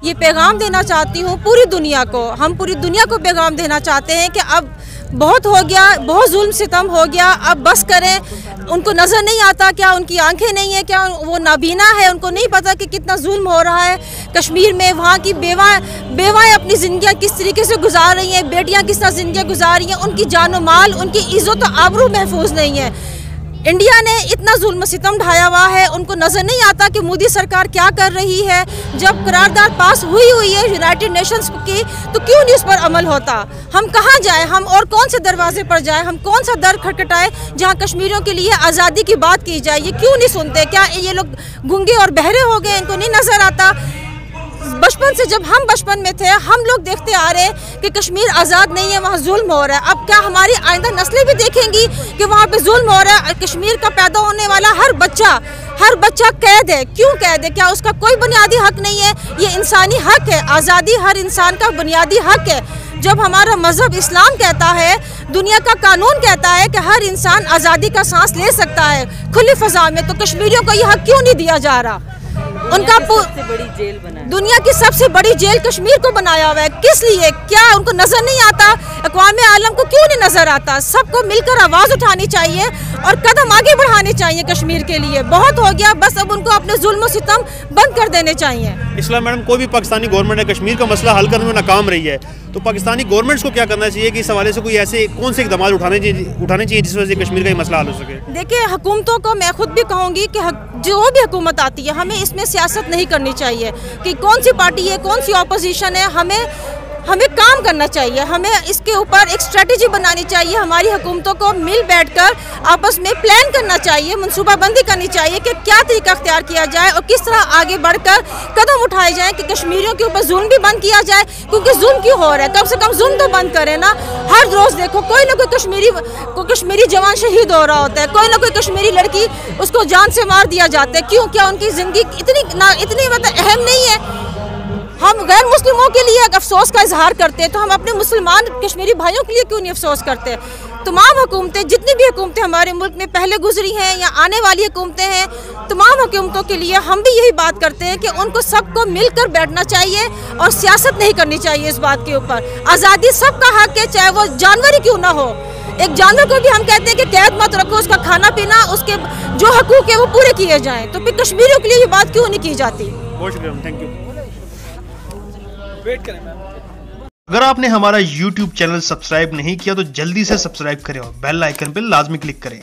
ये पैगाम देना चाहती हूँ पूरी दुनिया को। हम पूरी दुनिया को पैगाम देना चाहते हैं कि अब बहुत हो गया, बहुत जुल्म सितम हो गया, अब बस करें। उनको नज़र नहीं आता क्या? उनकी आंखें नहीं है क्या? वो नाबीना है, उनको नहीं पता कि कितना जुल्म हो रहा है कश्मीर में। वहाँ की बेवाएँ अपनी ज़िंदगियाँ किस तरीके से गुजार रही हैं, बेटियाँ किस तरह ज़िंदगियाँ गुजार रही हैं, उनकी जानो माल, उनकी इज़्ज़त और आबरू महफूज नहीं है। इंडिया ने इतना जुल्म सितम ढाया हुआ है, उनको नज़र नहीं आता कि मोदी सरकार क्या कर रही है। जब करारदाद पास हुई है यूनाइटेड नेशंस की, तो क्यों नहीं उस पर अमल होता? हम कहाँ जाएं? हम और कौन से दरवाजे पर जाएं? हम कौन सा दर खटखटाएं जहाँ कश्मीरियों के लिए आज़ादी की बात की जाए? ये क्यों नहीं सुनते? क्या ये लोग गूंगे और बहरे हो गए, इनको नहीं नज़र आता? बचपन से, जब हम बचपन में थे, हम लोग देखते आ रहे हैं कि कश्मीर आज़ाद नहीं है, वहाँ जुल्म हो रहा है। अब क्या हमारी आइंदा नस्लें भी देखेंगी कि वहाँ पे जुल्म हो रहा है? कश्मीर का पैदा होने वाला हर बच्चा कैद है। क्यों कैद है? क्या उसका कोई बुनियादी हक नहीं है? ये इंसानी हक है, आज़ादी हर इंसान का बुनियादी हक है। जब हमारा मजहब इस्लाम कहता है, दुनिया का कानून कहता है कि हर इंसान आज़ादी का सांस ले सकता है खुली फ़ज़ा में, तो कश्मीरियों को यह हक क्यों नहीं दिया जा रहा? उनका सबसे बड़ी जेल बनाया, दुनिया की सबसे बड़ी जेल कश्मीर को बनाया हुआ है। किस लिए? क्या उनको नजर नहीं आता? अक़वाम आलम को क्यों नहीं नजर आता? सबको मिलकर आवाज उठानी चाहिए और कदम आगे बढ़ाने चाहिए कश्मीर के लिए। बहुत हो गया, बस अब उनको अपने जुल्म सितम बंद कर देने चाहिए। इस्लाम मैडम, कोई भी पाकिस्तानी गवर्नमेंट है कश्मीर का मसला हल करने में नाकाम रही है, तो पाकिस्तानी गवर्नमेंट्स को क्या करना चाहिए कि इस हवाले से कोई ऐसे कौन से इक़दाम उठाने चाहिए जिस वजह से कश्मीर का ये मसला हल हो सके? देखिए, हुकूमतों को मैं खुद भी कहूँगी कि जो भी हुकूमत आती है, हमें इसमें सियासत नहीं करनी चाहिए कि कौन सी पार्टी है, कौन सी ऑपोजिशन है। हमें काम करना चाहिए, हमें इसके ऊपर एक स्ट्रेटजी बनानी चाहिए। हमारी हुकूमतों को मिल बैठकर आपस में प्लान करना चाहिए, मनसूबाबंदी करनी चाहिए कि क्या तरीका अख्तियार किया जाए और किस तरह आगे बढ़कर कदम उठाए जाए कि कश्मीरियों के ऊपर जुल्म भी बंद किया जाए। क्योंकि जुल्म क्यों हो रहा है? कम से कम जुल्म तो बंद करें ना। हर रोज़ देखो कोई ना कोई कश्मीरी जवान शहीद हो रहा होता है, कोई ना कोई कश्मीरी लड़की उसको जान से मार दिया जाता है। क्यों? क्या उनकी ज़िंदगी इतनी मतलब अहम नहीं है? हम गैर मुस्लिमों के लिए अफसोस का इजहार करते हैं, तो हम अपने मुसलमान कश्मीरी भाइयों के लिए क्यों नहीं अफसोस करते? तमाम हुकूमतें, जितनी भी हुकूमतें हमारे मुल्क में पहले गुजरी हैं या आने वाली हुकूमतें हैं, तमाम हुकूमतों के लिए हम भी यही बात करते हैं कि उनको सबको मिलकर बैठना चाहिए और सियासत नहीं करनी चाहिए इस बात के ऊपर। आज़ादी सबका हक है, चाहे वो जानवर ही क्यों ना हो। एक जानवर को भी हम कहते हैं कि कैद मत रखो, उसका खाना पीना, उसके जो हकूक है वो पूरे किए जाएँ। तो फिर कश्मीरियों के लिए ये बात क्यों नहीं की जाती? बहुत शुक्रिया, थैंक यू। वेट करें मैम। अगर आपने हमारा YouTube चैनल सब्सक्राइब नहीं किया तो जल्दी से सब्सक्राइब करें और बेल आइकन पर लाजमी क्लिक करें।